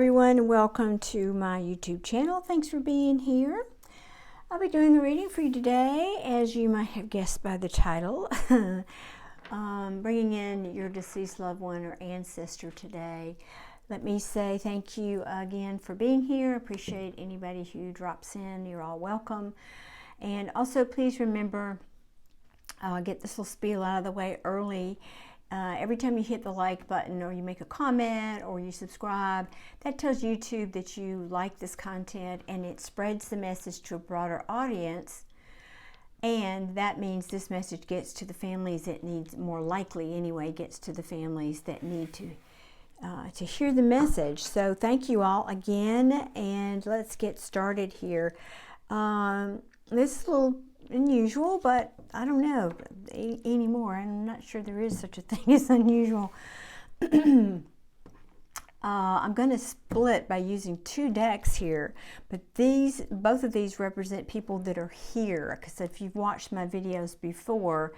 everyone, welcome to my YouTube channel. Thanks for being here. I'll be doing a reading for you today, as you might have guessed by the title. Bringing in your deceased loved one or ancestor today. Let me say thank you again for being here. Appreciate anybody who drops in. You're all welcome. And also please remember, get this little spiel out of the way early. Every time you hit the like button or you make a comment or you subscribe, that tells YouTube that you like this content and it spreads the message to a broader audience. And that means this message gets to the families that need, more likely anyway, gets to the families that need to hear the message. So thank you all again, and let's get started here. This is a little unusual, but I don't know anymore. I'm not sure there is such a thing as unusual. I'm going to split by using two decks here, but both of these represent people that are here, because if you've watched my videos before,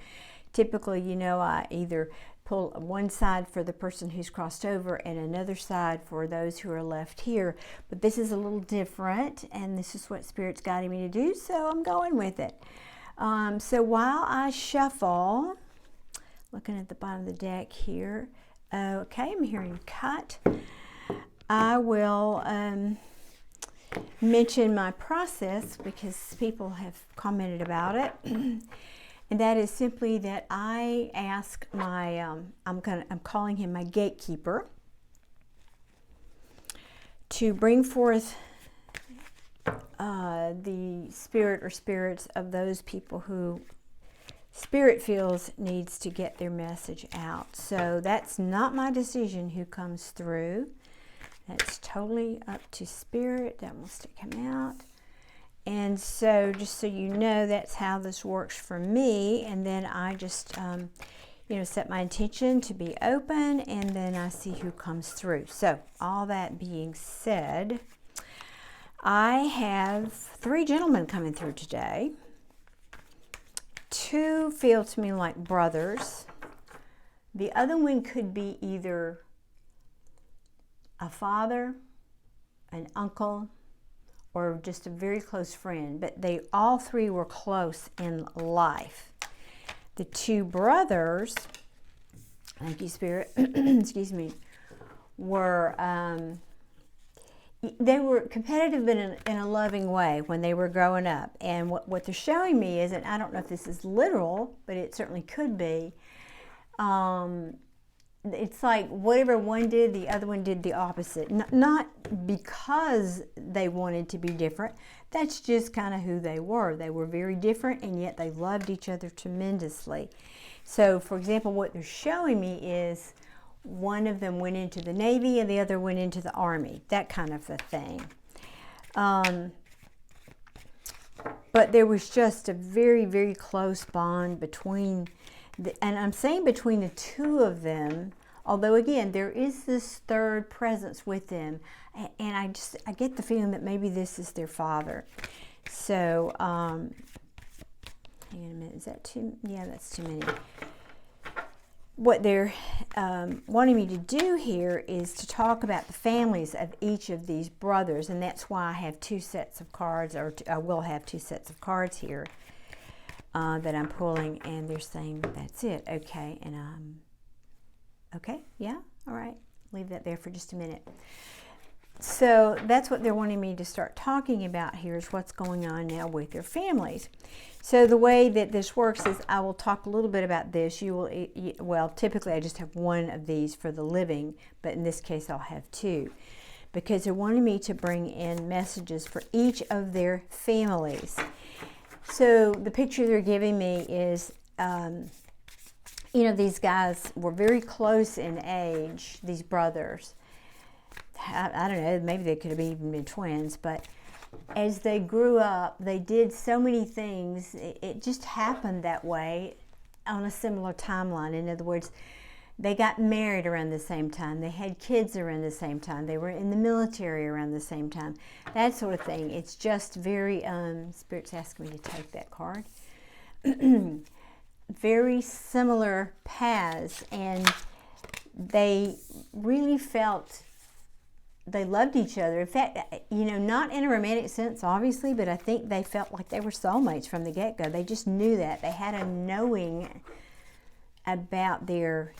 typically, you know, I either pull one side for the person who's crossed over and another side for those who are left here. But this is a little different, and this is what Spirit's guiding me to do, so I'm going with it. So while I shuffle, looking at the bottom of the deck here, okay, I'm hearing cut. I will mention my process because people have commented about it. And that is simply that I ask my, I'm calling him my gatekeeper, to bring forth the spirit or spirits of those people who Spirit feels needs to get their message out. So that's not my decision who comes through. That's totally up to Spirit that wants to come out. And so just so you know, that's how this works for me. And then I just, you know, set my intention to be open, and then I see who comes through. So all that being said, I have 3 gentlemen coming through today. 2 feel to me like brothers. The other one could be either a father, an uncle, or just a very close friend, but they all 3 were close in life. The 2 brothers, thank you, Spirit, excuse me, were they were competitive in a loving way when they were growing up. And what they're showing me is, and I don't know if this is literal, but it certainly could be, it's like whatever one did, the other one did the opposite. Not because they wanted to be different. That's just kind of who they were. They were very different, and yet they loved each other tremendously. So, for example, what they're showing me is one of them went into the Navy and the other went into the Army. That kind of a thing. But there was just a very, very close bond between and I'm saying between the 2 of them, although again, there is this third presence with them, and I get the feeling that maybe this is their father. So, hang on a minute, is that too, yeah, that's too many. What they're wanting me to do here is to talk about the families of each of these brothers, and that's why I have 2 sets of cards, or I will have 2 sets of cards here. That I'm pulling, and they're saying that's it. Okay, and okay, yeah, all right, leave that there for just a minute. So that's what they're wanting me to start talking about here, is what's going on now with their families. So the way that this works is I will talk a little bit about this. You will, well, typically I just have 1 of these for the living, but in this case I'll have 2, because they're wanting me to bring in messages for each of their families. So the picture they're giving me is, you know, these guys were very close in age, these brothers. I don't know, maybe they could have even been twins, but as they grew up, they did so many things. It just happened that way on a similar timeline. In other words, they got married around the same time. They had kids around the same time. They were in the military around the same time. That sort of thing. It's just very, Spirit's asking me to take that card. Very similar paths, and they really felt they loved each other. In fact, you know, not in a romantic sense, obviously, but I think they felt like they were soulmates from the get-go. They just knew that. They had a knowing about their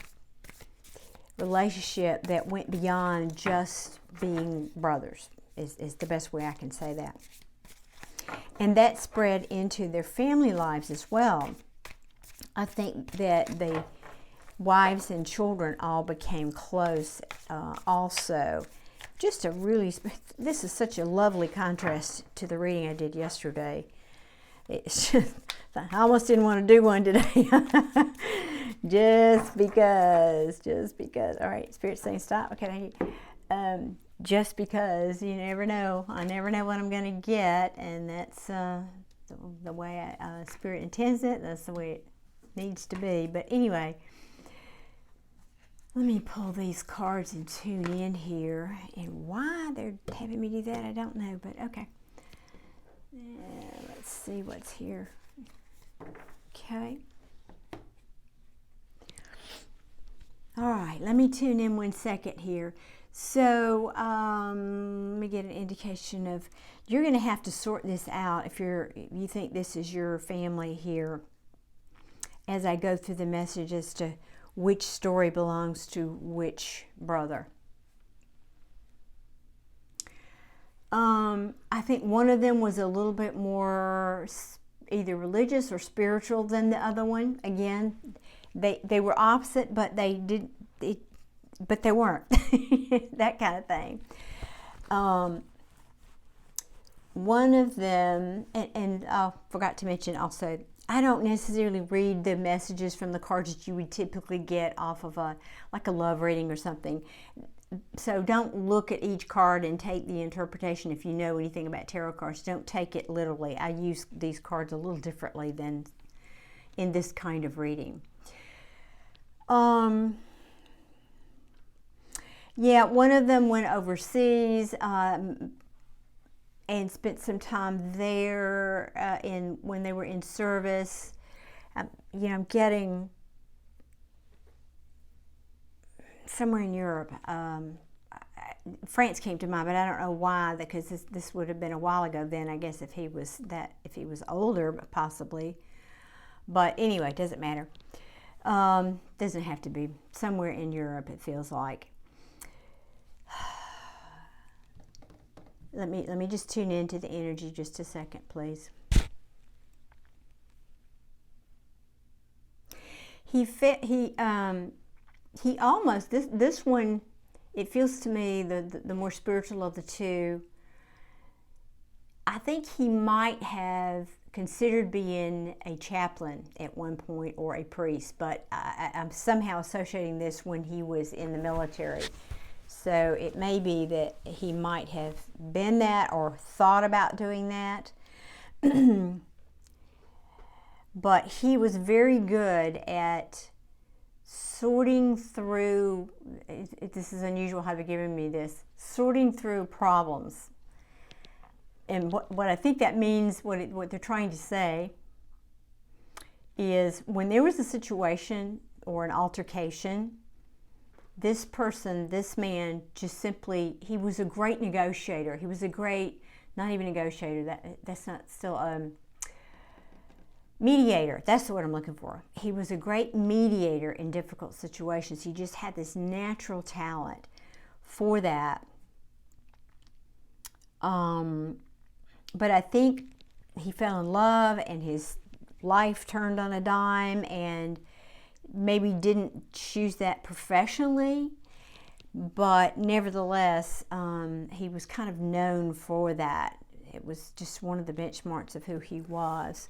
relationship that went beyond just being brothers, is the best way I can say that. And that spread into their family lives as well. I think that the wives and children all became close also. Just a really, this is such a lovely contrast to the reading I did yesterday. It's just, I almost didn't want to do one today. just because. All right, Spirit's saying stop. Okay, just because, you never know. I never know what I'm going to get, and that's the way Spirit intends it. That's the way it needs to be. But anyway, let me pull these cards and tune in here. And why they're having me do that, I don't know, but okay. Let's see what's here. Okay. All right, let me tune in 1 second here. So let me get an indication of, you're going to have to sort this out if you think this is your family here, as I go through the message as to which story belongs to which brother. I think one of them was a little bit more either religious or spiritual than the other one. Again, they were opposite, but they weren't. That kind of thing. One of them, and I forgot to mention also, I don't necessarily read the messages from the cards that you would typically get off of like a love reading or something. So don't look at each card and take the interpretation. If you know anything about tarot cards, don't take it literally. I use these cards a little differently than in this kind of reading. Yeah, one of them went overseas and spent some time there when they were in service. You know, I'm getting somewhere in Europe. France came to mind, but I don't know why, because this would have been a while ago then, I guess, if he was older, possibly. But anyway, it doesn't matter. Doesn't have to be. Somewhere in Europe, it feels like. Let me just tune into the energy just a second, please. He almost, this one, it feels to me the more spiritual of the two. I think he might have considered being a chaplain at one point, or a priest, but I'm somehow associating this when he was in the military. So it may be that he might have been that or thought about doing that. But he was very good at sorting through, this is unusual how they're giving me this, sorting through problems. And what I think that means, what they're trying to say is, when there was a situation or an altercation, this person, this man, just simply, he was a great negotiator. He was a great, not even negotiator, that's not still, mediator. That's the word I'm looking for. He was a great mediator in difficult situations. He just had this natural talent for that. But I think he fell in love and his life turned on a dime, and maybe didn't choose that professionally, but nevertheless, he was kind of known for that. It was just one of the benchmarks of who he was.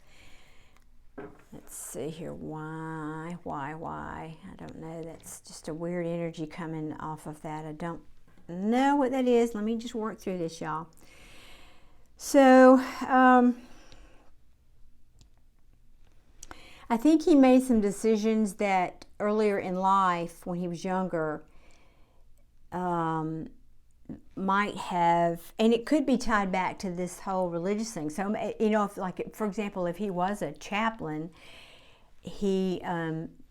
Let's see here, why? I don't know, that's just a weird energy coming off of that. I don't know what that is. Let me just work through this, y'all. So, I think he made some decisions that earlier in life, when he was younger, might have, and it could be tied back to this whole religious thing. So, you know, if, like, for example, if he was a chaplain, he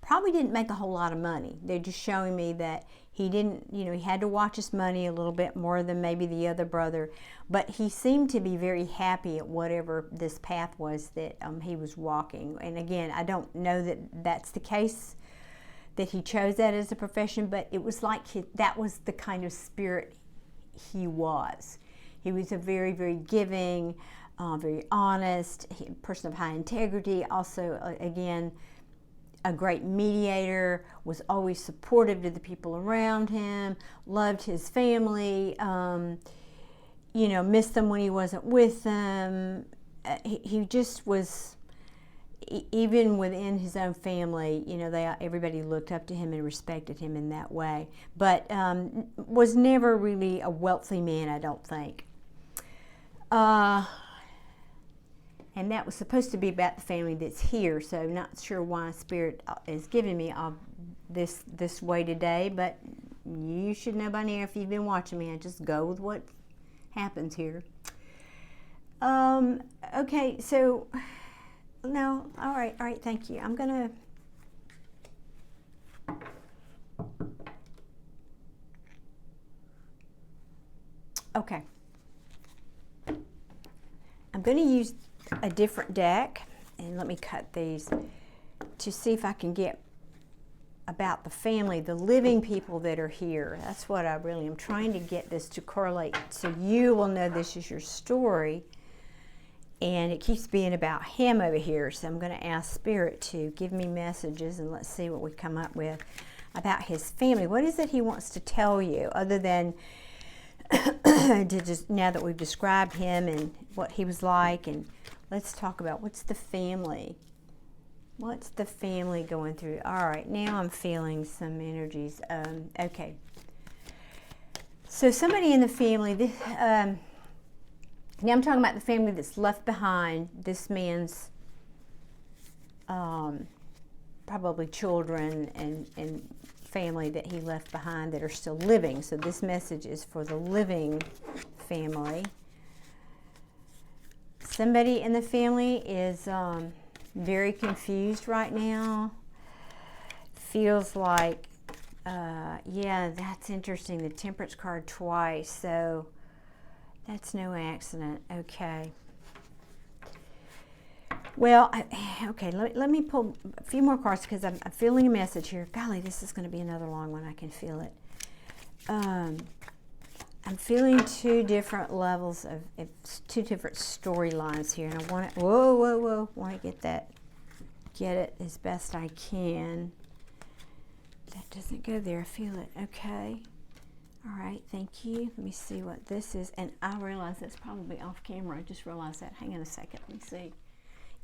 probably didn't make a whole lot of money. They're just showing me that He didn't, you know, he had to watch his money a little bit more than maybe the other brother, but he seemed to be very happy at whatever this path was that he was walking. And again, I don't know that that's the case, that he chose that as a profession, but it was like that was the kind of spirit he was. He was a very, very giving, very honest person of high integrity. Also, again, a great mediator, was always supportive to the people around him, loved his family, you know, missed them when he wasn't with them. He just was, even within his own family, you know, everybody looked up to him and respected him in that way. But was never really a wealthy man, I don't think. And that was supposed to be about the family that's here, so not sure why Spirit is giving me this way today, but you should know by now if you've been watching me. I just go with what happens here. Okay, so, no, all right, thank you. I'm going to... Okay. I'm going to use a different deck, and let me cut these to see if I can get about the family, the living people that are here. That's what I really am trying to get this to correlate, so you will know this is your story. And it keeps being about him over here, so I'm going to ask Spirit to give me messages, and let's see what we come up with about his family. What is it he wants to tell you, other than to just, now that we've described him and what he was like, and let's talk about what's the family. What's the family going through? All right, now I'm feeling some energies. Okay. So somebody in the family, now I'm talking about the family that's left behind, this man's probably children and family that he left behind that are still living. So this message is for the living family. Somebody in the family is very confused right now. Feels like, yeah, that's interesting. The Temperance card twice, so that's no accident. Okay. Well, okay, let me pull a few more cards because I'm feeling a message here. Golly, this is going to be another long one. I can feel it. I'm feeling two different levels of two different storylines here, and I want to, whoa, want to get it as best I can. That doesn't go there. I feel it. Okay. All right, thank you. Let me see what this is, and I realize that's probably off camera. I just realized that. Hang on a second. Let me see.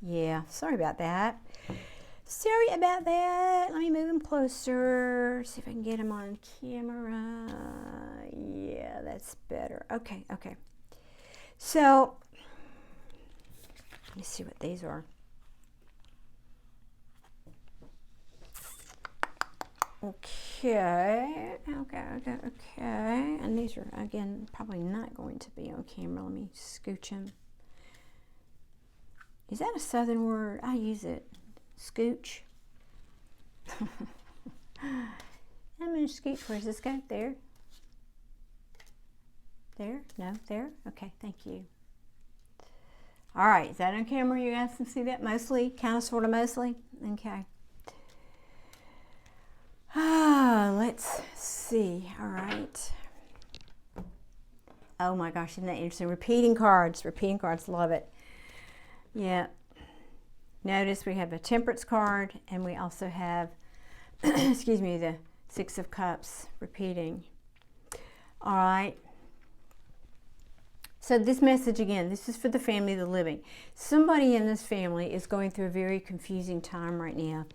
Yeah, sorry about that. Sorry about that. Let me move him closer. See if I can get him on camera. Yeah, that's better. Okay. So, let me see what these are. Okay. And these are, again, probably not going to be on camera. Let me scooch him. Is that a southern word? I use it. Scooch. I'm going to scooch. Where's this go? There? There? No? There? Okay, thank you. All right, is that on camera? You guys can see that mostly? Kind of, sort of, mostly? Okay. Let's see. All right. Oh my gosh, isn't that interesting? Repeating cards, love it. Yeah. Notice we have a Temperance card, and we also have, excuse me, the Six of Cups repeating. All right. So this message, again, this is for the family, the living. Somebody in this family is going through a very confusing time right now.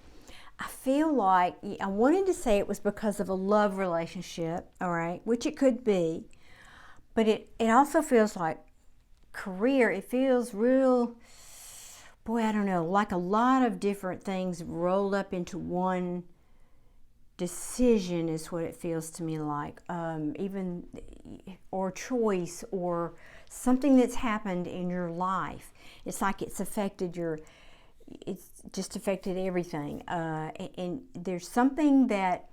I feel like, I wanted to say it was because of a love relationship, all right, which it could be, but it also feels like career. It feels real, boy, I don't know, like a lot of different things rolled up into one decision is what it feels to me like, even, or choice, or something that's happened in your life. It's like it's affected it's just affected everything. And there's something that,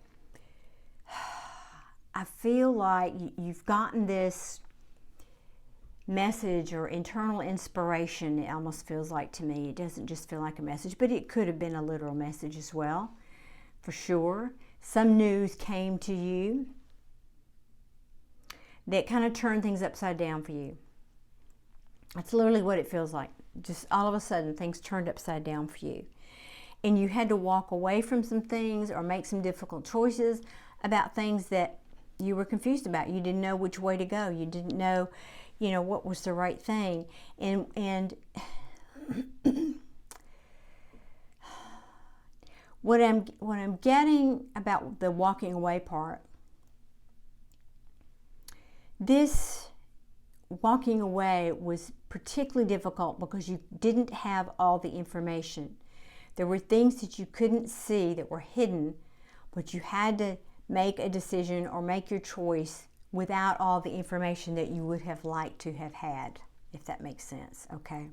I feel like you've gotten this message or internal inspiration. It almost feels like to me. It doesn't just feel like a message, but it could have been a literal message as well, for sure. Some news came to you that kind of turned things upside down for you. That's literally what it feels like. Just all of a sudden, things turned upside down for you. And you had to walk away from some things or make some difficult choices about things that you were confused about. You didn't know which way to go. You didn't know, what was the right thing. And what I'm getting about the walking away part, this walking away was particularly difficult because you didn't have all the information. There were things that you couldn't see that were hidden, but you had to make a decision or make your choice without all the information that you would have liked to have had, if that makes sense, okay?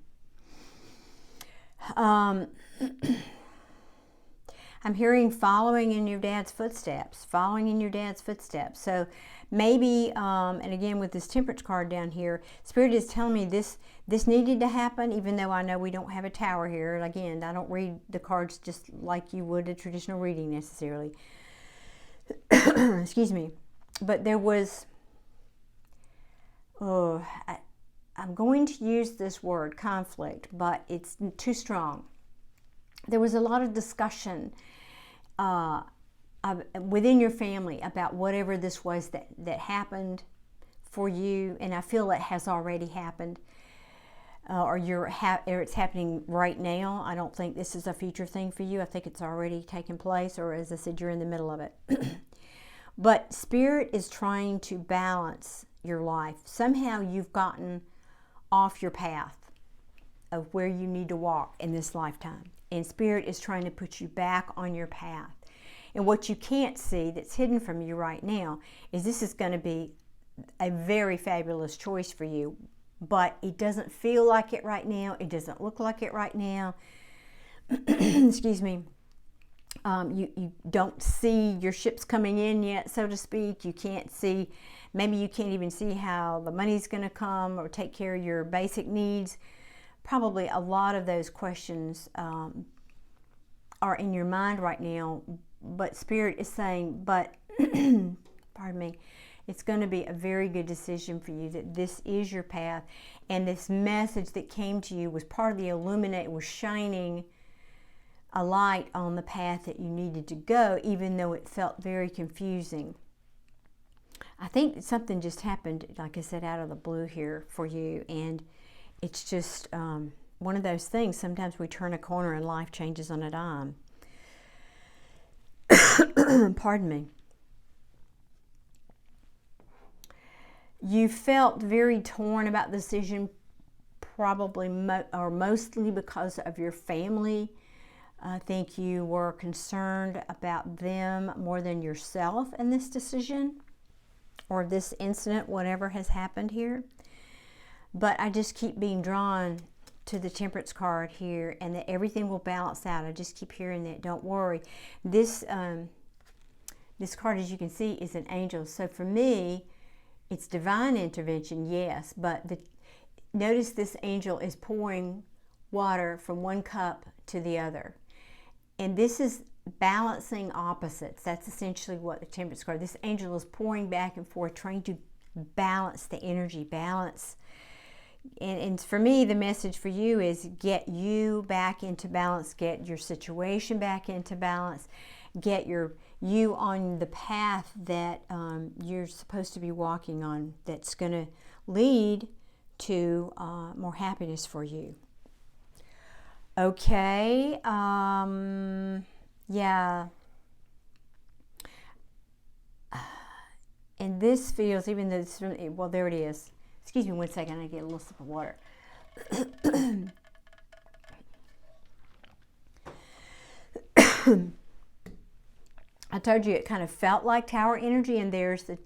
I'm hearing following in your dad's footsteps, following in your dad's footsteps. So maybe, and again with this Temperance card down here, Spirit is telling me this needed to happen, even though I know we don't have a tower here. And again, I don't read the cards just like you would a traditional reading necessarily. Excuse me. But there was, I'm going to use this word, conflict, but it's too strong. There was a lot of discussion within your family about whatever this was that happened for you, and I feel it has already happened, or it's happening right now. I don't think this is a future thing for you. I think it's already taken place, or as I said, you're in the middle of it. But Spirit is trying to balance your life. Somehow you've gotten off your path of where you need to walk in this lifetime. And Spirit is trying to put you back on your path. And what you can't see that's hidden from you right now is this is going to be a very fabulous choice for you. But it doesn't feel like it right now. It doesn't look like it right now. Excuse me. You don't see your ships coming in yet, so to speak. You can't see, maybe you can't even see how the money's going to come or take care of your basic needs. Probably a lot of those questions are in your mind right now, but Spirit is saying, but, pardon me, it's going to be a very good decision for you, that this is your path, and this message that came to you was part of the illuminate, was shining a light on the path that you needed to go, even though it felt very confusing. I think something just happened, like I said, out of the blue here for you, and it's just one of those things. Sometimes we turn a corner and life changes on a dime. Pardon me. You felt very torn about the decision, probably or mostly because of your family. I think you were concerned about them more than yourself in this decision or this incident, whatever has happened here. But I just keep being drawn to the Temperance card here, and that everything will balance out. I just keep hearing that. Don't worry. This card, as you can see, is an angel. So for me, it's divine intervention, yes, but notice this angel is pouring water from one cup to the other. And this is balancing opposites. That's essentially what the Temperance card, this angel is pouring back and forth, trying to balance the energy, balance. And for me, the message for you is get you back into balance, get your situation back into balance, get you on the path that you're supposed to be walking on, that's going to lead to more happiness for you. Okay, yeah. And this feels, even though it's, well, there it is. Excuse me one second, I get a little sip of water. I told you it kind of felt like tower energy, and there's the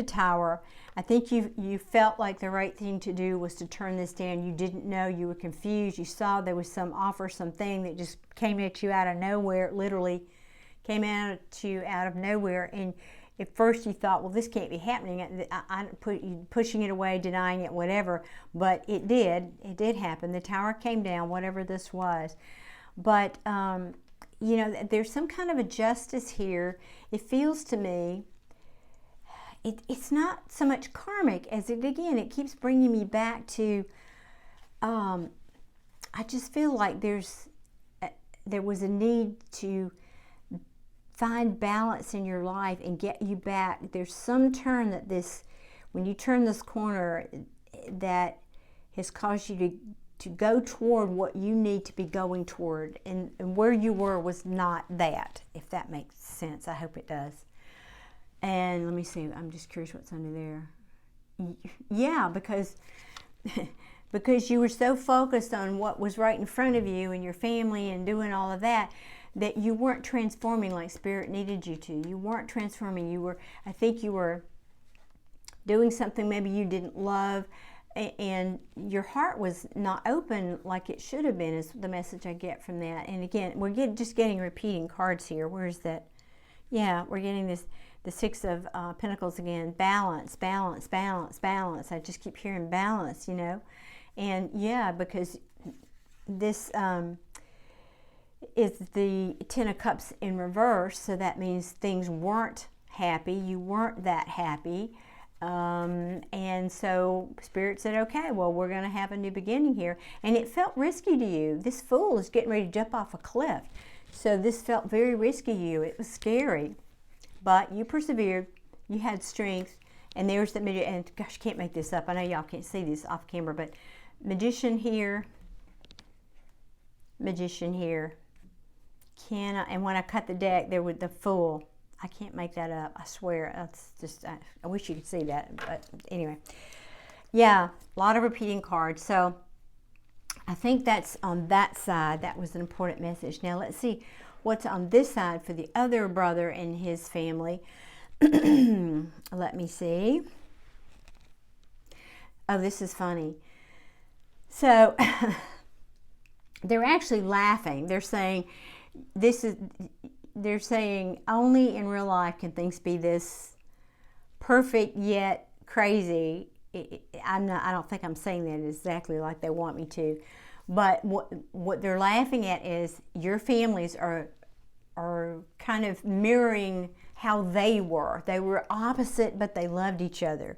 tower. I think you felt like the right thing to do was to turn this down. You didn't know, you were confused. You saw there was some offer, something that just came at you out of nowhere. It literally came at you out of nowhere, and at first you thought, well, this can't be happening. Pushing it away, denying it, whatever. But it did. It did happen. The tower came down, whatever this was. But, you know, there's some kind of a justice here. It feels to me, it's not so much karmic as it keeps bringing me back to, I just feel like there was a need to find balance in your life and get you back. There's some turn that when you turn this corner, that has caused you to go toward what you need to be going toward. And where you were was not that, if that makes sense. I hope it does. And let me see, I'm just curious what's under there. Yeah, because you were so focused on what was right in front of you and your family and doing all of that, that you weren't transforming like Spirit needed you to. You weren't transforming. I think you were doing something maybe you didn't love, and your heart was not open like it should have been, is the message I get from that. And again, we're just getting repeating cards here. Where's that? Yeah, we're getting the Six of Pentacles again. Balance, balance, balance, balance. I just keep hearing balance, you know. And yeah, because this is the Ten of Cups in reverse, so that means things weren't happy. You weren't that happy. And so Spirit said, okay, well, we're going to have a new beginning here. And it felt risky to you. This Fool is getting ready to jump off a cliff. So this felt very risky to you. It was scary. But you persevered. You had strength. And there's the Magician. And gosh, I can't make this up. I know y'all can't see this off camera, but Magician here. Magician here. And when I cut the deck, there was the Fool. I can't make that up. I swear. That's just, I wish you could see that. But anyway. Yeah, a lot of repeating cards. So I think that's on that side. That was an important message. Now let's see what's on this side for the other brother and his family. Let me see. Oh, this is funny. So they're actually laughing. They're saying, they're saying only in real life can things be this perfect yet crazy. I don't think I'm saying that exactly like they want me to, but what they're laughing at is your families are kind of mirroring how they were. They were opposite, but they loved each other.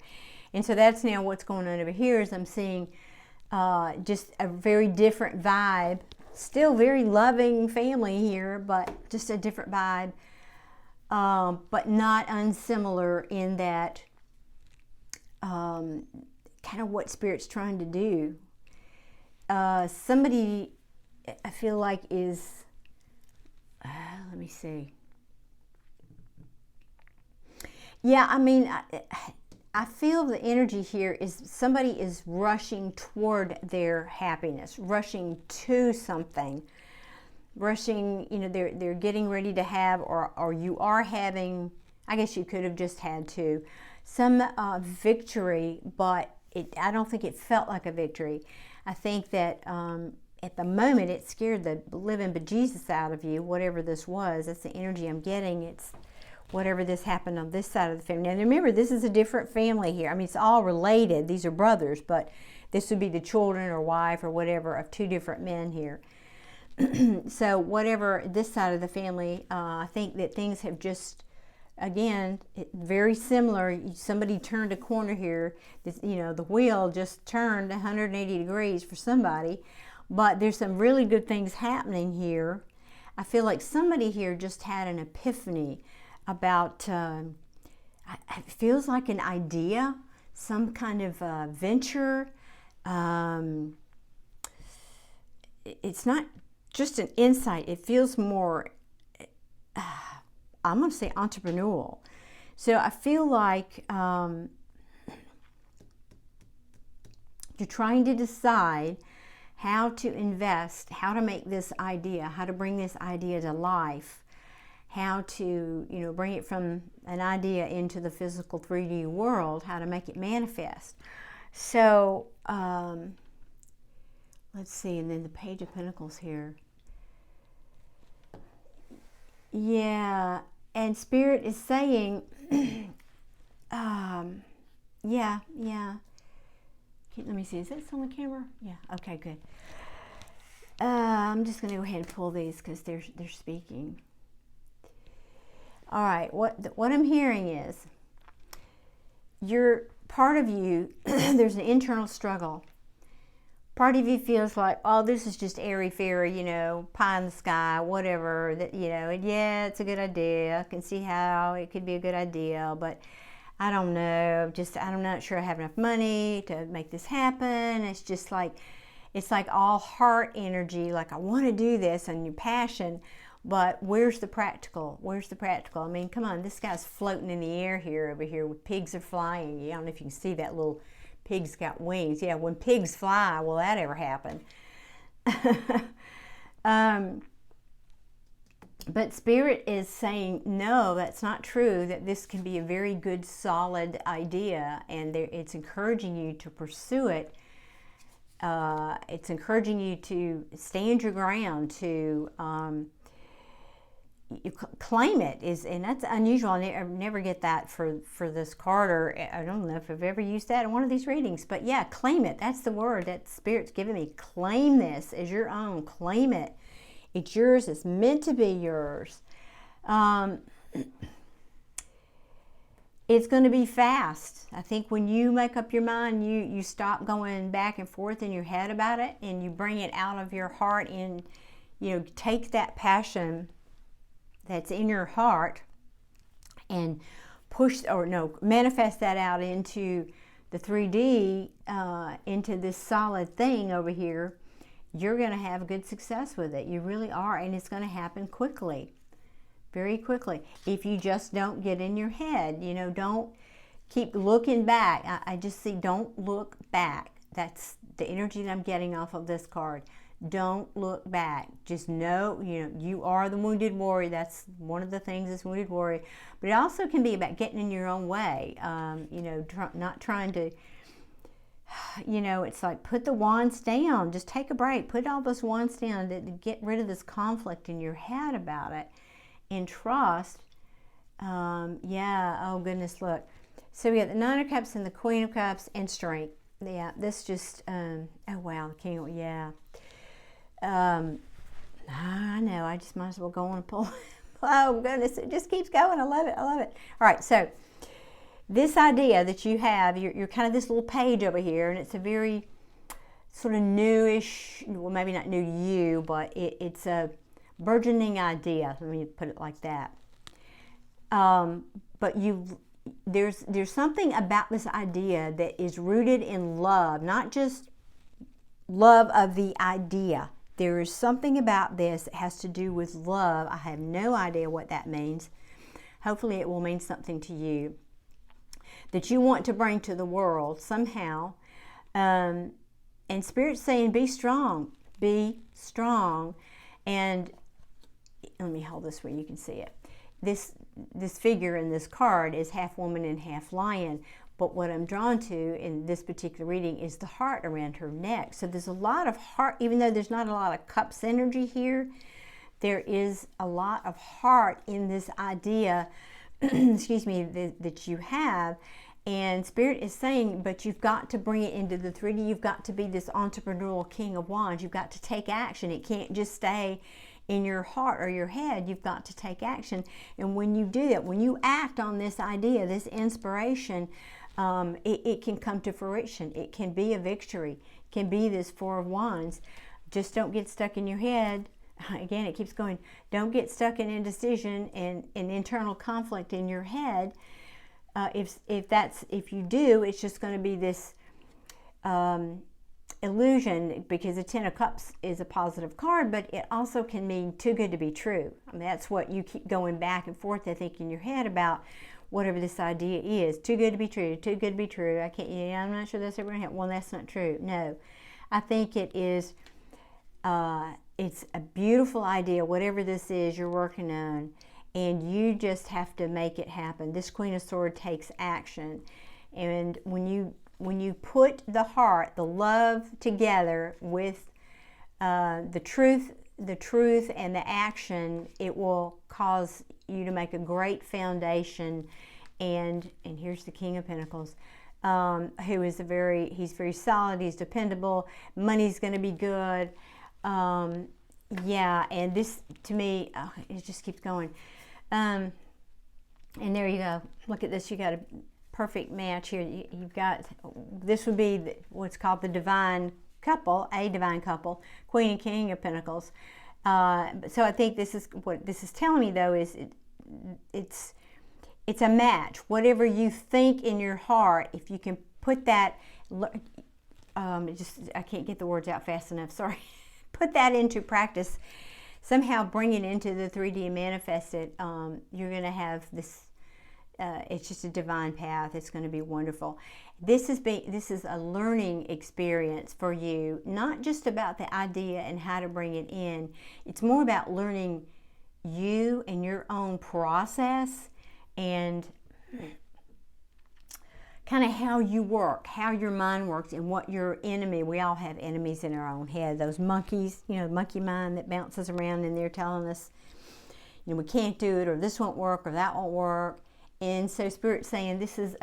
And so that's now what's going on over here, is I'm seeing just a very different vibe. Still very loving family here, but just a different vibe, but not unsimilar in that kind of what Spirit's trying to do. Somebody, I feel like, is, let me see. Yeah, I mean, I feel the energy here is somebody is rushing toward their happiness, rushing to something, rushing, you know, they're getting ready to have, or you are having, I guess you could have just had to, some victory, but I don't think it felt like a victory. I think that at the moment it scared the living bejesus out of you, whatever this was. That's the energy I'm getting. It's whatever this happened on this side of the family. Now remember, this is a different family here. I mean, it's all related. These are brothers, but this would be the children or wife or whatever of two different men here. So whatever this side of the family, I think that things have just, again, very similar. Somebody turned a corner here. This, you know, the wheel just turned 180 degrees for somebody. But there's some really good things happening here. I feel like somebody here just had an epiphany about, it feels like an idea, some kind of venture. It's not just an insight. It feels more, I'm going to say entrepreneurial. So I feel like you're trying to decide how to invest, how to make this idea, how to bring this idea to life, how to, you know, bring it from an idea into the physical 3D world, how to make it manifest. So let's see, and then the Page of Pentacles here. Yeah, And Spirit is saying, yeah. Let me see, is this on the camera? Yeah, okay, good. I'm just going to go ahead and pull these because they're speaking. All right, what I'm hearing is, you're part of you, there's an internal struggle. Part of you feels like, oh, this is just airy-fairy, you know, pie in the sky, whatever, that, you know, and yeah, it's a good idea. I can see how it could be a good idea, but I don't know, I'm not sure I have enough money to make this happen. It's just like, it's like all heart energy, like I want to do this and your passion, but where's the practical? Where's the practical? I mean, come on, this guy's floating in the air here, over here, with pigs are flying. I don't know if you can see that little pig's got wings. Yeah, when pigs fly, will that ever happen? But Spirit is saying, no, that's not true, that this can be a very good, solid idea, and it's encouraging you to pursue it. It's encouraging you to stand your ground, to you claim it, and that's unusual. I never get that for this card, or I don't know if I've ever used that in one of these readings, but yeah, claim it. That's the word that Spirit's given me. Claim this as your own. Claim it. It's yours. It's meant to be yours. It's going to be fast. I think when you make up your mind, you stop going back and forth in your head about it, and you bring it out of your heart, and you know, take that passion that's in your heart and manifest that out into the 3D, into this solid thing over here. You're going to have good success with it. You really are, and it's going to happen quickly, very quickly. If you just don't get in your head, you know, don't keep looking back. I just see, don't look back. That's the energy that I'm getting off of this card. Don't look back. Just know, you know, you are the wounded warrior. That's one of the things, is wounded warrior. But it also can be about getting in your own way. You know, not trying to, you know, it's like, put the wands down. Just take a break. Put all those wands down to get rid of this conflict in your head about it. And trust. Yeah, oh goodness, look. So we got the Nine of Cups and the Queen of Cups and Strength. Yeah, this just, oh wow, the King of, yeah. I know, I just might as well go on and pull. Oh goodness, it just keeps going. I love it. I love it. All right, so this idea that you have, you're kind of this little page over here, and it's a very sort of newish, well, maybe not new to you, but it's a burgeoning idea. Let me put it like that. But there's something about this idea that is rooted in love, not just love of the idea. There is something about this that has to do with love. I have no idea what that means. Hopefully it will mean something to you, that you want to bring to the world somehow. And Spirit's saying, be strong. Be strong. And let me hold this where you can see it. This figure in this card is half woman and half lion. But what I'm drawn to in this particular reading is the heart around her neck. So there's a lot of heart, even though there's not a lot of cups energy here, there is a lot of heart in this idea, excuse me, that you have. And Spirit is saying, but you've got to bring it into the 3D. You've got to be this entrepreneurial King of Wands. You've got to take action. It can't just stay in your heart or your head. You've got to take action. And when you do that, when you act on this idea, this inspiration, it can come to fruition. It can be a victory. It can be this Four of Wands. Just don't get stuck in your head. Again, it keeps going. Don't get stuck in indecision and internal conflict in your head. If you do, it's just going to be this illusion, because the Ten of Cups is a positive card, but it also can mean too good to be true. I mean, that's what you keep going back and forth, I think, in your head about whatever this idea is. Too good to be true, too good to be true. I'm not sure that's ever going to happen. Well, that's not true. No, I think it is, it's a beautiful idea, whatever this is you're working on, and you just have to make it happen. This Queen of Swords takes action. And when you put the heart, the love together with the truth the truth and the action, it will cause you to make a great foundation. And here's the King of Pentacles, who is he's very solid, he's dependable, money's going to be good. Yeah, and this, to me, it just keeps going. And there you go. Look at this. You got a perfect match here. You've got, this would be what's called the divine couple, a divine couple, Queen and King of Pentacles. So I think this is what this is telling me, though, is it's a match. Whatever you think in your heart, if you can put that, I can't get the words out fast enough, sorry. Put that into practice, somehow bring it into the 3D and manifest it, you're going to have this, it's just a divine path. It's going to be wonderful. This is a learning experience for you, not just about the idea and how to bring it in. It's more about learning you and your own process, and kind of how you work, how your mind works, and what your enemy, we all have enemies in our own head, those monkeys, you know, the monkey mind that bounces around in there telling us, you know, we can't do it, or this won't work, or that won't work. And so Spirit's saying this is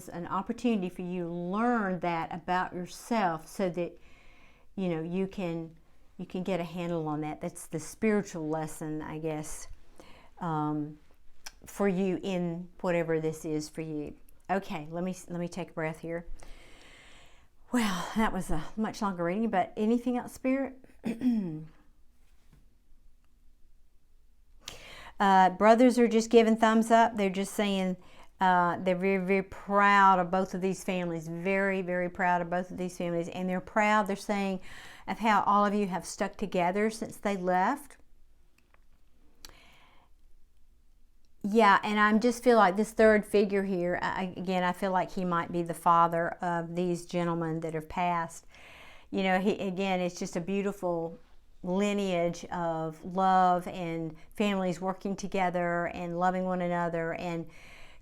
an opportunity for you to learn that about yourself, so that, you know, you can get a handle on that. That's the spiritual lesson, I guess, for you in whatever this is for you. Okay, let me take a breath here. Well, that was a much longer reading, but anything else, Spirit? Brothers are just giving thumbs up. They're just saying they're very, very proud of both of these families. Very, very proud of both of these families. And they're proud, they're saying, of how all of you have stuck together since they left. Yeah, and I just feel like this third figure here, again, I feel like he might be the father of these gentlemen that have passed. You know, again, it's just a beautiful lineage of love and families working together and loving one another and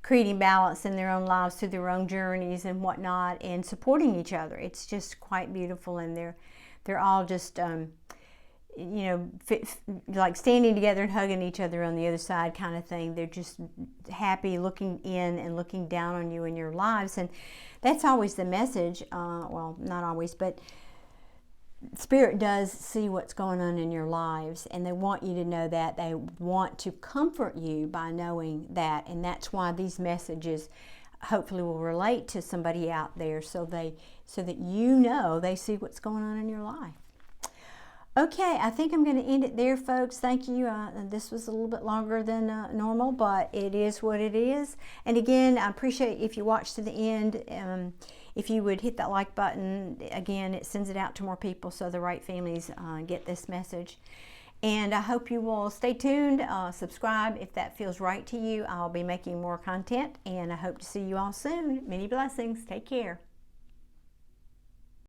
creating balance in their own lives through their own journeys and whatnot, and supporting each other. It's just quite beautiful, and they're all just you know, like standing together and hugging each other on the other side kind of thing. They're just happy, looking in and looking down on you in your lives. And that's always the message. Well, not always, but Spirit does see what's going on in your lives, and they want you to know that. They want to comfort you by knowing that, and that's why these messages hopefully will relate to somebody out there, so that you know they see what's going on in your life. Okay, I think I'm going to end it there, folks. Thank you. This was a little bit longer than normal, but it is what it is. And again, I appreciate if you watch to the end. If you would hit that like button, again, it sends it out to more people so the right families get this message. And I hope you will stay tuned, subscribe if that feels right to you. I'll be making more content, and I hope to see you all soon. Many blessings. Take care.